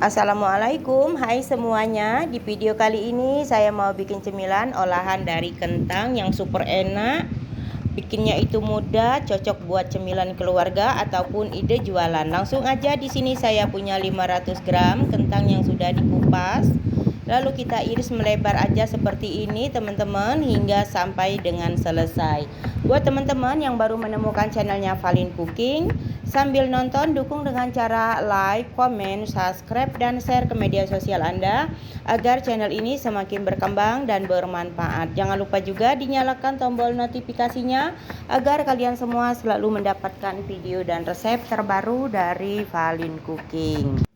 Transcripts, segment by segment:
Assalamualaikum, hai semuanya. Di video kali ini saya mau bikin cemilan olahan dari kentang yang super enak. Bikinnya itu mudah, cocok buat cemilan keluarga ataupun ide jualan. Langsung aja, di sini saya punya 500 gram kentang yang sudah dikupas. Lalu kita iris melebar aja seperti ini teman-teman hingga sampai dengan selesai. Buat teman-teman yang baru menemukan channelnya Valin Cooking, sambil nonton dukung dengan cara like, komen, subscribe, dan share ke media sosial Anda agar channel ini semakin berkembang dan bermanfaat. Jangan lupa juga dinyalakan tombol notifikasinya agar kalian semua selalu mendapatkan video dan resep terbaru dari Valin Cooking.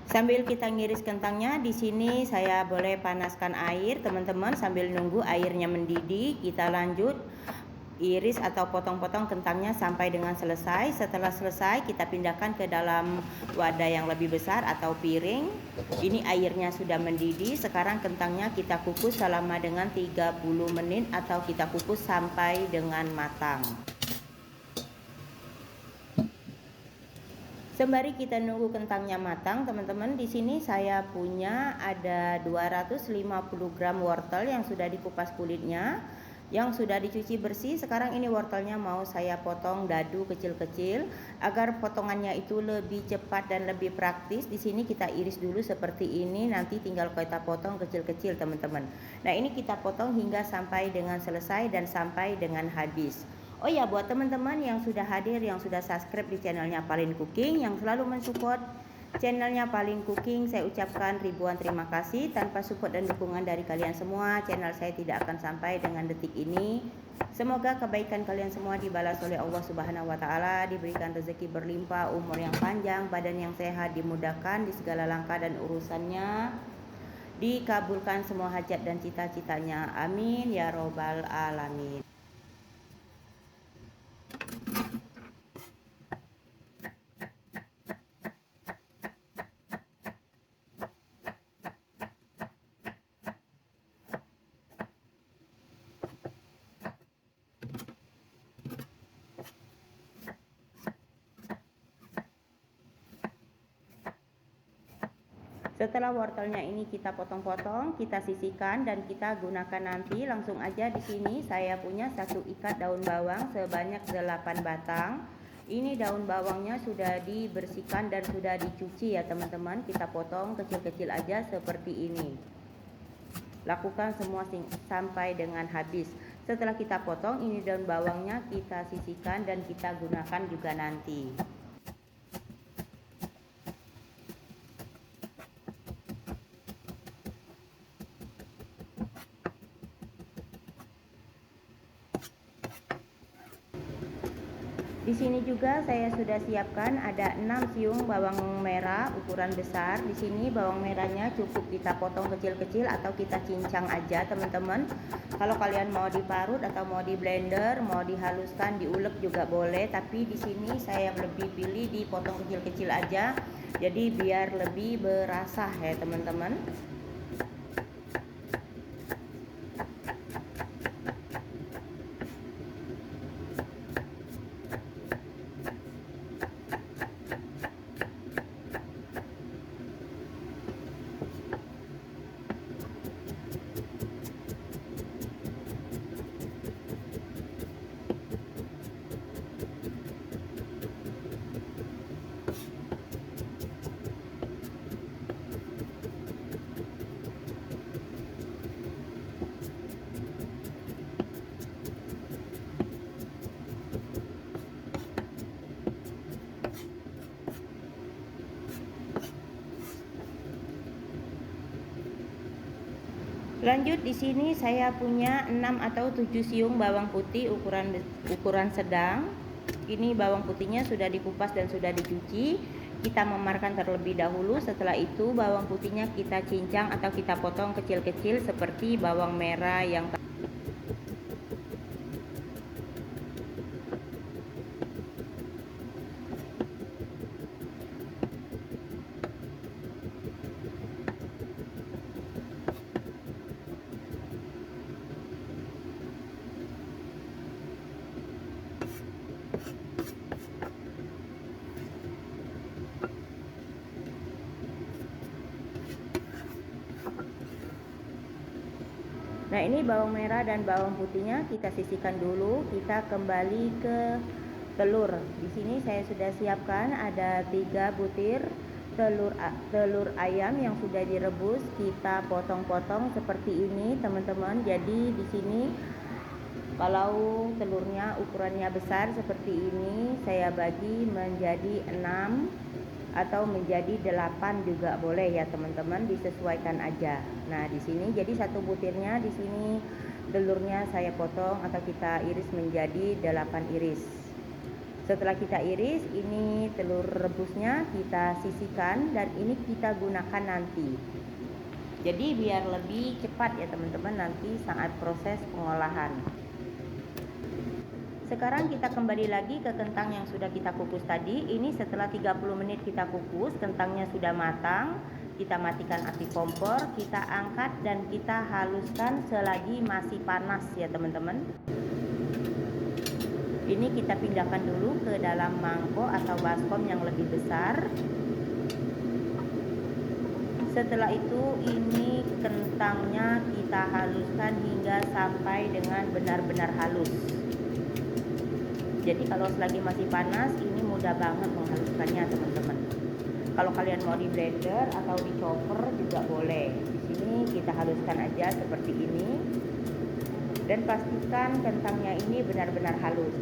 Sambil kita ngiris kentangnya, di sini saya boleh panaskan air, teman-teman. Sambil nunggu airnya mendidih, kita lanjut iris atau potong-potong kentangnya sampai dengan selesai. Setelah selesai, kita pindahkan ke dalam wadah yang lebih besar atau piring. Ini airnya sudah mendidih. Sekarang kentangnya kita kukus selama dengan 30 menit atau kita kukus sampai dengan matang. Sembari kita nunggu kentangnya matang, teman-teman, di sini saya punya ada 250 gram wortel yang sudah dikupas kulitnya, yang sudah dicuci bersih. Sekarang ini wortelnya mau saya potong dadu kecil-kecil agar potongannya itu lebih cepat dan lebih praktis. Di sini kita iris dulu seperti ini, nanti tinggal kita potong kecil-kecil, teman-teman. Nah, ini kita potong hingga sampai dengan selesai dan sampai dengan habis. Oh ya, buat teman-teman yang sudah hadir, yang sudah subscribe di channelnya Valin Cooking, yang selalu mensupport channelnya Valin Cooking, saya ucapkan ribuan terima kasih. Tanpa support dan dukungan dari kalian semua, channel saya tidak akan sampai dengan detik ini. Semoga kebaikan kalian semua dibalas oleh Allah Subhanahu wa Ta'ala, diberikan rezeki berlimpah, umur yang panjang, badan yang sehat, dimudahkan di segala langkah dan urusannya, dikabulkan semua hajat dan cita-citanya. Amin ya robbal alamin. Setelah wortelnya ini kita potong-potong, kita sisihkan dan kita gunakan nanti. Langsung aja, di sini saya punya satu ikat daun bawang sebanyak 8 batang. Ini daun bawangnya sudah dibersihkan dan sudah dicuci ya teman-teman. Kita potong kecil-kecil aja seperti ini. Lakukan semua sampai dengan habis. Setelah kita potong, ini daun bawangnya kita sisihkan dan kita gunakan juga nanti. Di sini juga saya sudah siapkan ada 6 siung bawang merah ukuran besar. Di sini bawang merahnya cukup kita potong kecil-kecil atau kita cincang aja, teman-teman. Kalau kalian mau diparut atau mau di blender, mau dihaluskan, diulek juga boleh, tapi di sini saya lebih pilih dipotong kecil-kecil aja. Jadi biar lebih berasa ya, teman-teman. Lanjut, di sini saya punya 6 atau 7 siung bawang putih ukuran sedang. Ini bawang putihnya sudah dikupas dan sudah dicuci. Kita memarkan terlebih dahulu. Setelah itu bawang putihnya kita cincang atau kita potong kecil-kecil seperti bawang merah yang Nah, ini bawang merah dan bawang putihnya kita sisihkan dulu. Kita kembali ke telur. Di sini saya sudah siapkan ada 3 butir telur ayam yang sudah direbus. Kita potong-potong seperti ini, teman-teman. Jadi di sini kalau telurnya ukurannya besar seperti ini, saya bagi menjadi 6 atau menjadi 8 juga boleh ya teman-teman, disesuaikan aja. Nah, di sini jadi satu butirnya, di sini telurnya saya potong atau kita iris menjadi 8 iris. Setelah kita iris, ini telur rebusnya kita sisihkan dan ini kita gunakan nanti. Jadi biar lebih cepat ya teman-teman nanti saat proses pengolahan. Sekarang kita kembali lagi ke kentang yang sudah kita kukus tadi. Ini setelah 30 menit kita kukus, kentangnya sudah matang. Kita matikan api kompor, kita angkat dan kita haluskan selagi masih panas ya teman-teman. Ini kita pindahkan dulu ke dalam mangkok atau baskom yang lebih besar. Setelah itu ini kentangnya kita haluskan hingga sampai dengan benar-benar halus. Jadi kalau selagi masih panas ini mudah banget menghaluskannya teman-teman. Kalau kalian mau di blender atau di chopper juga boleh. Di sini kita haluskan aja seperti ini. Dan pastikan kentangnya ini benar-benar halus.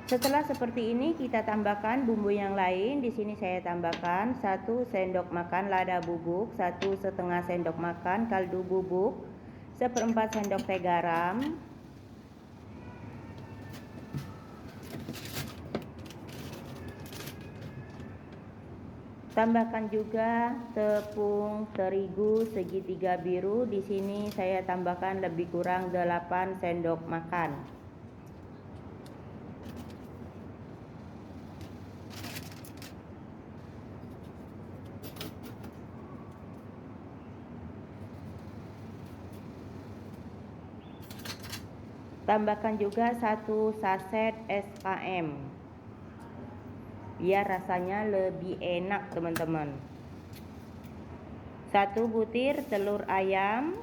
Setelah seperti ini kita tambahkan bumbu yang lain. Di sini saya tambahkan 1 sendok makan lada bubuk, 1,5 sendok makan kaldu bubuk, 1/4 sendok teh garam, tambahkan juga tepung terigu segitiga biru. Di sini saya tambahkan lebih kurang 8 sendok makan. Tambahkan juga 1 saset SKM biar rasanya lebih enak teman-teman. 1 butir telur ayam,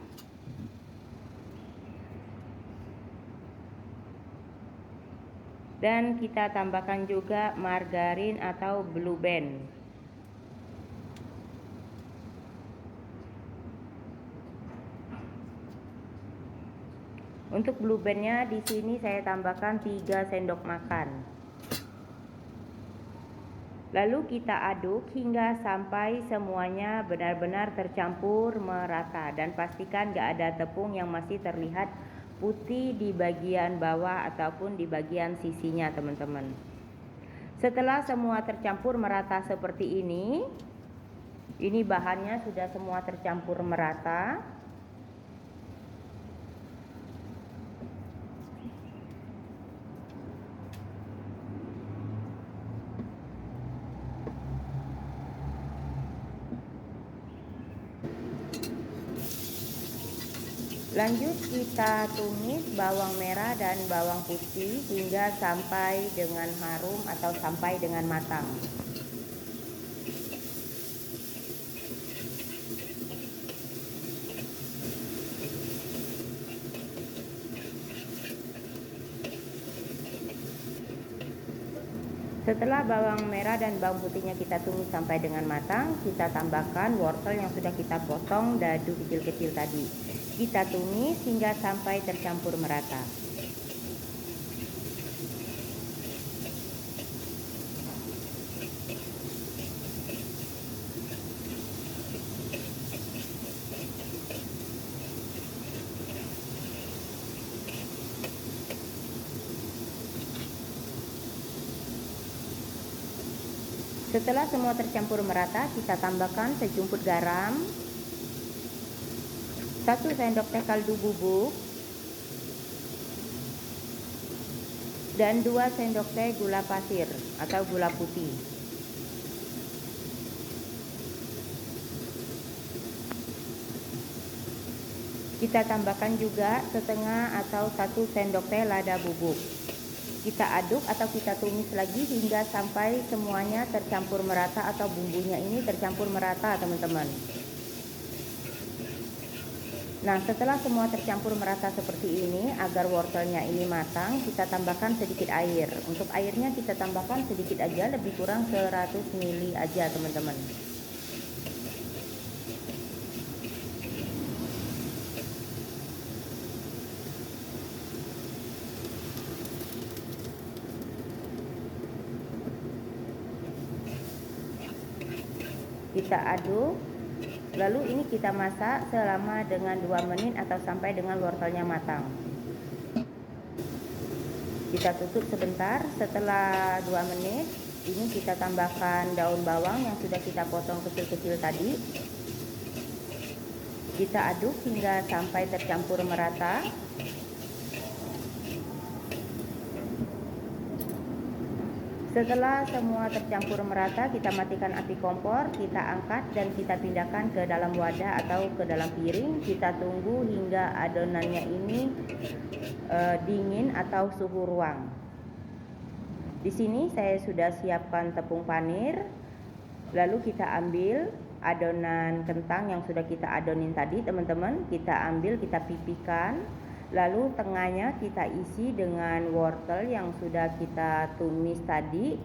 dan kita tambahkan juga margarin atau blue band. Untuk blue bandnya di sini saya tambahkan 3 sendok makan. Lalu kita aduk hingga sampai semuanya benar-benar tercampur merata dan pastikan gak ada tepung yang masih terlihat putih di bagian bawah ataupun di bagian sisinya teman-teman. Setelah semua tercampur merata seperti ini bahannya sudah semua tercampur merata. Lanjut kita tumis bawang merah dan bawang putih hingga sampai dengan harum atau sampai dengan matang. Setelah bawang merah dan bawang putihnya kita tumis sampai dengan matang, kita tambahkan wortel yang sudah kita potong dadu kecil-kecil tadi. Kita tumis hingga sampai tercampur merata. Setelah semua tercampur merata, kita tambahkan sejumput garam, 1 sendok teh kaldu bubuk, dan 2 sendok teh gula pasir atau gula putih. Kita tambahkan juga setengah atau 1 sendok teh lada bubuk. Kita aduk atau kita tumis lagi hingga sampai semuanya tercampur merata atau bumbunya ini tercampur merata, teman-teman. Nah, setelah semua tercampur merata seperti ini, agar wortelnya ini matang, kita tambahkan sedikit air. Untuk airnya kita tambahkan sedikit aja, lebih kurang 100 ml aja, teman-teman. Kita aduk. Lalu ini kita masak selama dengan 2 menit atau sampai dengan wortelnya matang. Kita tutup sebentar. Setelah 2 menit, ini kita tambahkan daun bawang yang sudah kita potong kecil-kecil tadi. Kita aduk hingga sampai tercampur merata. Setelah semua tercampur merata, kita matikan api kompor, kita angkat dan kita pindahkan ke dalam wadah atau ke dalam piring. Kita tunggu hingga adonannya ini dingin atau suhu ruang. Di sini saya sudah siapkan tepung panir. Lalu kita ambil adonan kentang yang sudah kita adonin tadi, teman-teman. Kita ambil, kita pipihkan. Lalu tengahnya kita isi dengan wortel yang sudah kita tumis tadi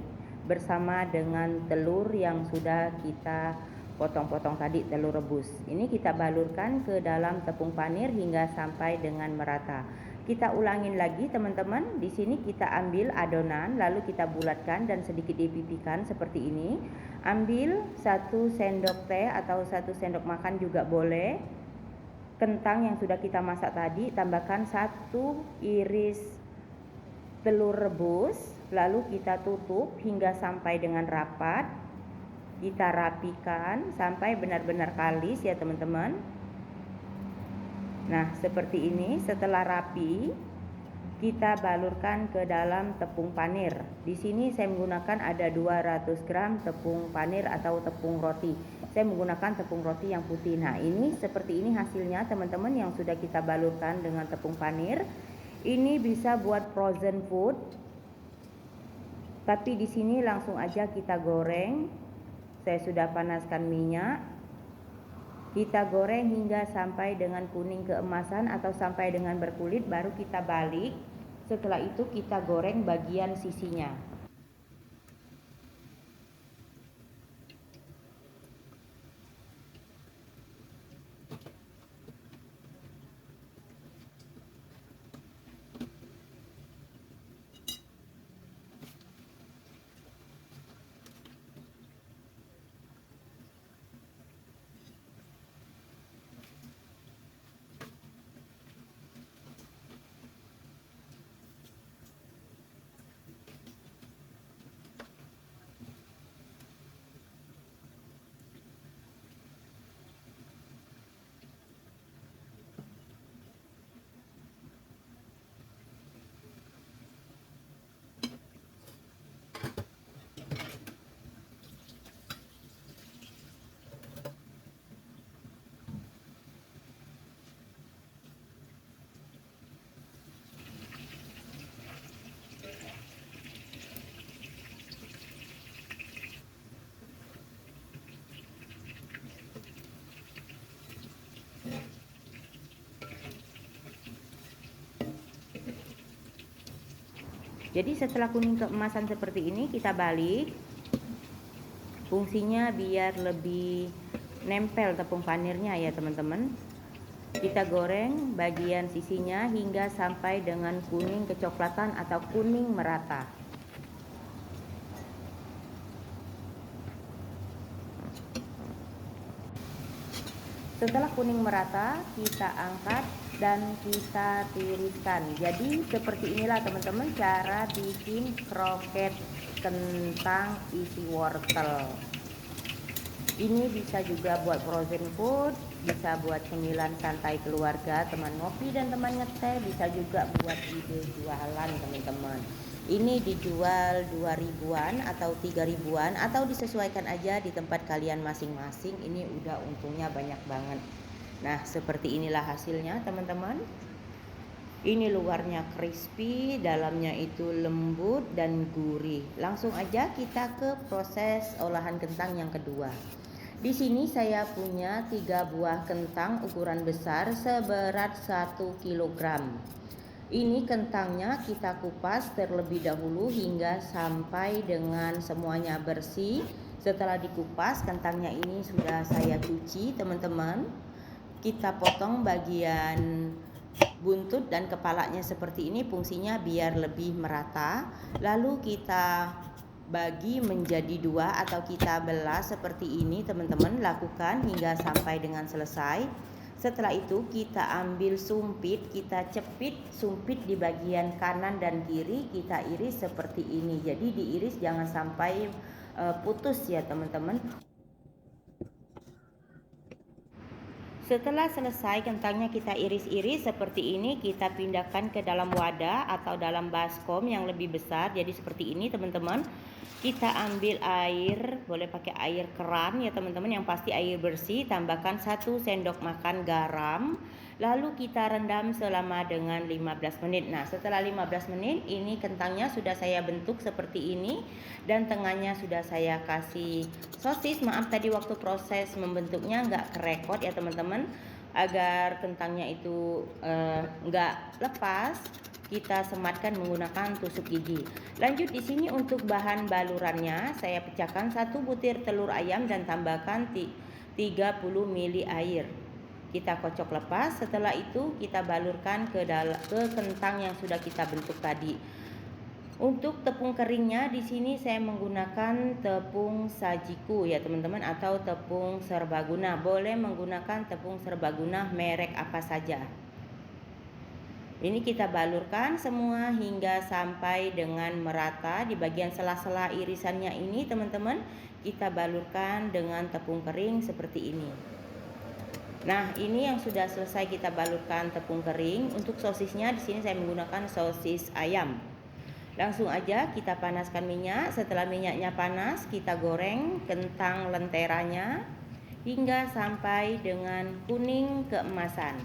bersama dengan telur yang sudah kita potong-potong tadi, telur rebus. Ini kita balurkan ke dalam tepung panir hingga sampai dengan merata. Kita ulangin lagi, teman-teman. Di sini kita ambil adonan lalu kita bulatkan dan sedikit dipipihkan seperti ini. Ambil 1 sendok teh atau 1 sendok makan juga boleh. Kentang yang sudah kita masak tadi, tambahkan 1 iris telur rebus, lalu kita tutup hingga sampai dengan rapat. Kita rapikan sampai benar-benar kalis ya, teman-teman. Nah, seperti ini. Setelah rapi, kita balurkan ke dalam tepung panir. Di sini saya menggunakan ada 200 gram tepung panir atau tepung roti. Saya menggunakan tepung roti yang putih. Nah, ini seperti ini hasilnya, teman-teman, yang sudah kita balurkan dengan tepung panir. Ini bisa buat frozen food. Tapi di sini langsung aja kita goreng. Saya sudah panaskan minyak. Kita goreng hingga sampai dengan kuning keemasan atau sampai dengan berkulit, baru kita balik. Setelah itu kita goreng bagian sisinya. Jadi setelah kuning keemasan seperti ini, kita balik. Fungsinya biar lebih nempel tepung panirnya ya, teman-teman. Kita goreng bagian sisinya hingga sampai dengan kuning kecoklatan atau kuning merata. Setelah kuning merata, kita angkat dan kita tiriskan. Jadi seperti inilah, teman-teman, cara bikin kroket kentang isi wortel. Ini bisa juga buat frozen food, bisa buat cemilan santai keluarga, teman ngopi dan teman ngeteh, bisa juga buat ide jualan, teman-teman. Ini dijual 2.000-an atau 3.000-an atau disesuaikan aja di tempat kalian masing-masing. Ini udah untungnya banyak banget. Nah, seperti inilah hasilnya, teman-teman. Ini luarnya crispy, dalamnya itu lembut dan gurih. Langsung aja kita ke proses olahan kentang yang kedua. Di sini saya punya 3 buah kentang ukuran besar seberat 1 kilogram. Ini kentangnya kita kupas terlebih dahulu hingga sampai dengan semuanya bersih. Setelah dikupas, kentangnya ini sudah saya cuci, teman-teman. Kita potong bagian buntut dan kepalanya seperti ini, fungsinya biar lebih merata. Lalu kita bagi menjadi 2 atau kita belah seperti ini, teman-teman. Lakukan hingga sampai dengan selesai. Setelah itu kita ambil sumpit, kita cepit sumpit di bagian kanan dan kiri, kita iris seperti ini. Jadi diiris jangan sampai putus ya teman-teman. Setelah selesai kentangnya kita iris-iris seperti ini, kita pindahkan ke dalam wadah atau dalam baskom yang lebih besar. Jadi seperti ini teman-teman. Kita ambil air, boleh pakai air keran ya teman-teman, yang pasti air bersih. Tambahkan 1 sendok makan garam. Lalu kita rendam selama dengan 15 menit. Nah, setelah 15 menit ini kentangnya sudah saya bentuk seperti ini. Dan tengahnya sudah saya kasih sosis. Maaf tadi waktu proses membentuknya nggak kerekot ya teman-teman. Agar kentangnya itu nggak lepas, kita sematkan menggunakan tusuk gigi. Lanjut di sini untuk bahan balurannya, saya pecahkan 1 butir telur ayam dan tambahkan 30 ml air. Kita kocok lepas. Setelah itu kita balurkan ke kentang yang sudah kita bentuk tadi. Untuk tepung keringnya di sini saya menggunakan tepung sajiku ya teman-teman, atau tepung serbaguna. Boleh menggunakan tepung serbaguna merek apa saja. Ini kita balurkan semua hingga sampai dengan merata. Di bagian sela-sela irisannya ini teman-teman, kita balurkan dengan tepung kering seperti ini. Nah, ini yang sudah selesai kita balurkan tepung kering. Untuk sosisnya di sini saya menggunakan sosis ayam. Langsung aja kita panaskan minyak. Setelah minyaknya panas, kita goreng kentang lenteranya hingga sampai dengan kuning keemasan.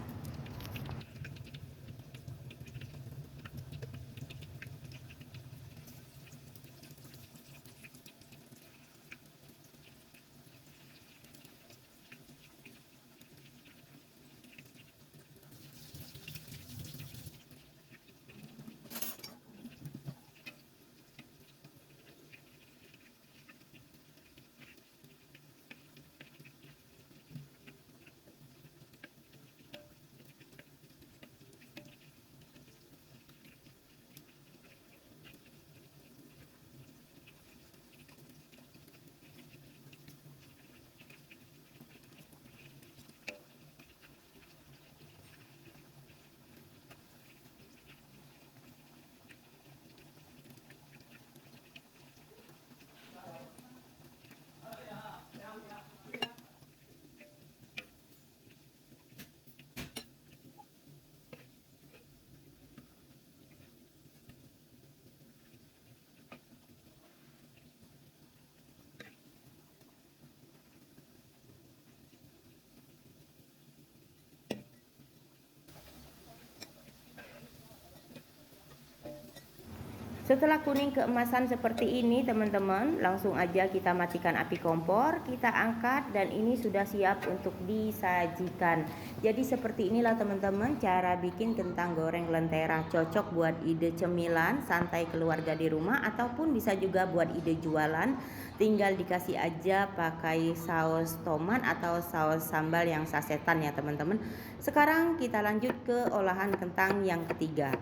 Setelah kuning keemasan seperti ini teman-teman, langsung aja kita matikan api kompor, kita angkat dan ini sudah siap untuk disajikan. Jadi seperti inilah teman-teman cara bikin kentang goreng lentera, cocok buat ide cemilan santai keluarga di rumah ataupun bisa juga buat ide jualan. Tinggal dikasih aja pakai saus tomat atau saus sambal yang sasetan ya teman-teman. Sekarang kita lanjut ke olahan kentang yang ketiga.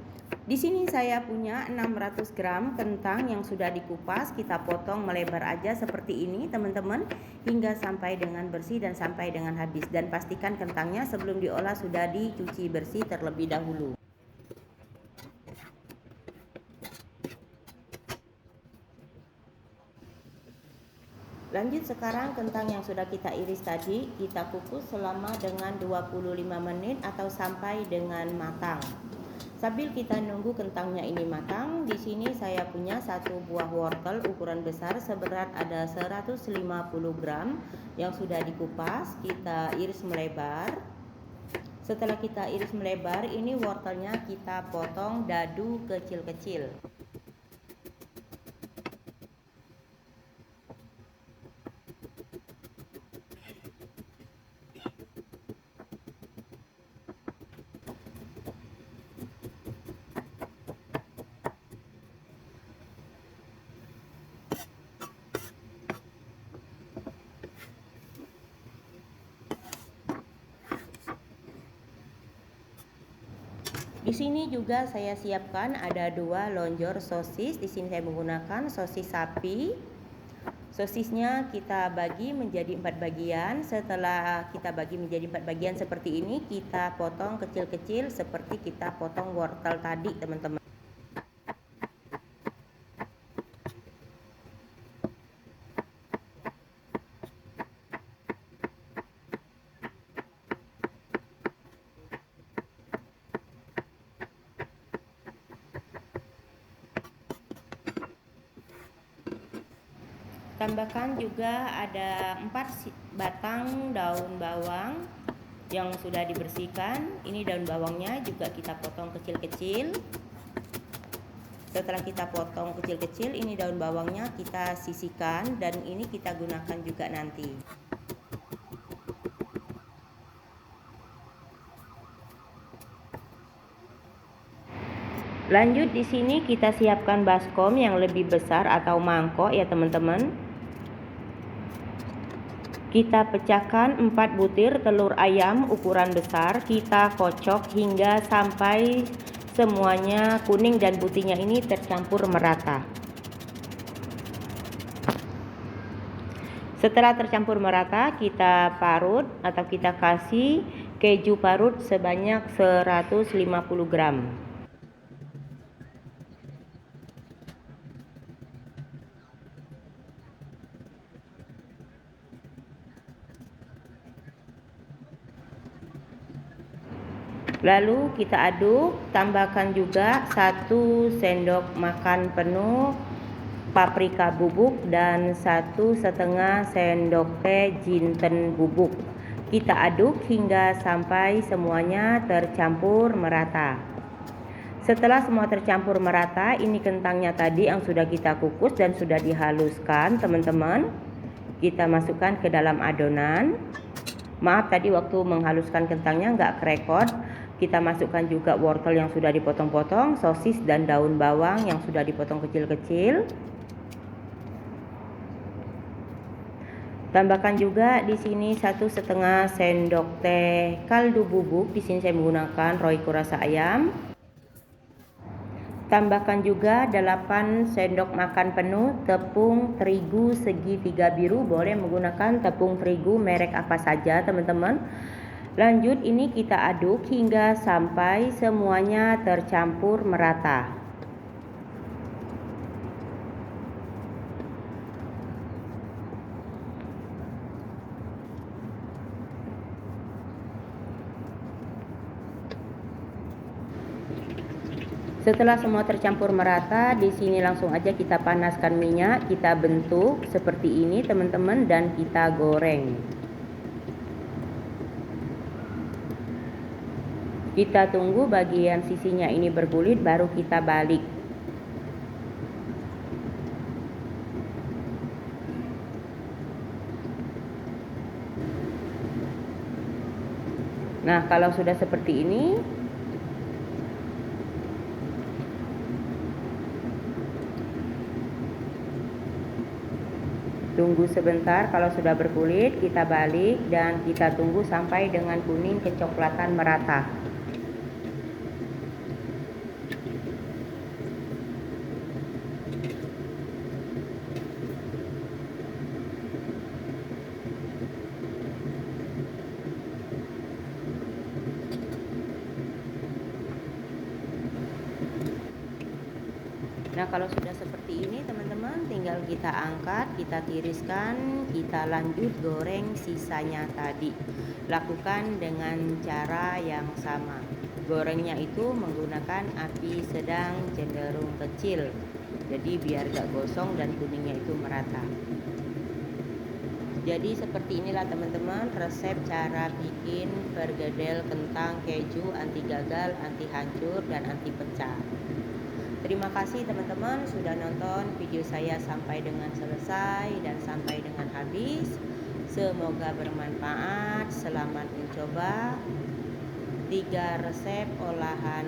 Di sini saya punya 600 gram kentang yang sudah dikupas. Kita potong melebar aja seperti ini teman-teman, hingga sampai dengan bersih dan sampai dengan habis. Dan pastikan kentangnya sebelum diolah sudah dicuci bersih terlebih dahulu. Lanjut sekarang kentang yang sudah kita iris tadi, kita kukus selama dengan 25 menit atau sampai dengan matang. Sambil kita nunggu kentangnya ini matang, di sini saya punya 1 buah wortel ukuran besar seberat ada 150 gram yang sudah dikupas, kita iris melebar. Setelah kita iris melebar, ini wortelnya kita potong dadu kecil-kecil. Di sini juga saya siapkan ada 2 lonjor sosis. Di sini saya menggunakan sosis sapi. Sosisnya kita bagi menjadi 4 bagian. Setelah kita bagi menjadi 4 bagian seperti ini, kita potong kecil-kecil seperti kita potong wortel tadi, teman-teman. Tambahkan juga ada 4 batang daun bawang yang sudah dibersihkan. Ini daun bawangnya juga kita potong kecil-kecil. Setelah kita potong kecil-kecil, ini daun bawangnya kita sisihkan dan ini kita gunakan juga nanti. Lanjut di sini kita siapkan baskom yang lebih besar atau mangkok ya teman-teman. Kita pecahkan 4 butir telur ayam ukuran besar, kita kocok hingga sampai semuanya kuning dan putihnya ini tercampur merata. Setelah tercampur merata, kita parut atau kita kasih keju parut sebanyak 150 gram. Lalu kita aduk, tambahkan juga 1 sendok makan penuh paprika bubuk dan 1,5 sendok teh jinten bubuk. Kita aduk hingga sampai semuanya tercampur merata. Setelah semua tercampur merata, ini kentangnya tadi yang sudah kita kukus dan sudah dihaluskan, teman-teman. Kita masukkan ke dalam adonan. Maaf tadi waktu menghaluskan kentangnya nggak kerekod. Kita masukkan juga wortel yang sudah dipotong-potong, sosis dan daun bawang yang sudah dipotong kecil-kecil. Tambahkan juga di sini 1,5 sendok teh kaldu bubuk. Di sini saya menggunakan Royco rasa ayam. Tambahkan juga 8 sendok makan penuh tepung terigu segitiga biru. Boleh menggunakan tepung terigu merek apa saja, teman-teman. Lanjut ini kita aduk hingga sampai semuanya tercampur merata. Setelah semua tercampur merata, di sini langsung aja kita panaskan minyak, kita bentuk seperti ini, teman-teman, dan kita goreng. Kita tunggu bagian sisinya ini berkulit, baru kita balik. Nah, kalau sudah seperti ini, tunggu sebentar. Kalau sudah berkulit, kita balik dan kita tunggu sampai dengan kuning kecoklatan merata. Nah, kalau sudah seperti ini teman-teman, tinggal kita angkat, kita tiriskan, kita lanjut goreng sisanya tadi. Lakukan dengan cara yang sama. Gorengnya itu menggunakan api sedang cenderung kecil. Jadi biar gak gosong dan kuningnya itu merata. Jadi seperti inilah teman-teman resep cara bikin pergedel kentang keju anti gagal, anti hancur, dan anti pecah. Terima kasih teman-teman sudah nonton video saya sampai dengan selesai dan sampai dengan habis. Semoga bermanfaat. Selamat mencoba 3 resep olahan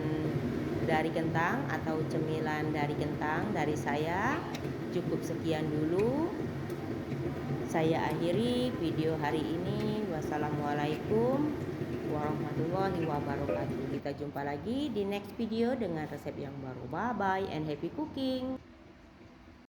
dari kentang atau cemilan dari kentang dari saya. Cukup sekian dulu. Saya akhiri video hari ini. Wassalamualaikum warahmatullahi wabarakatuh. Kita jumpa lagi di next video dengan resep yang baru. Bye bye and happy cooking.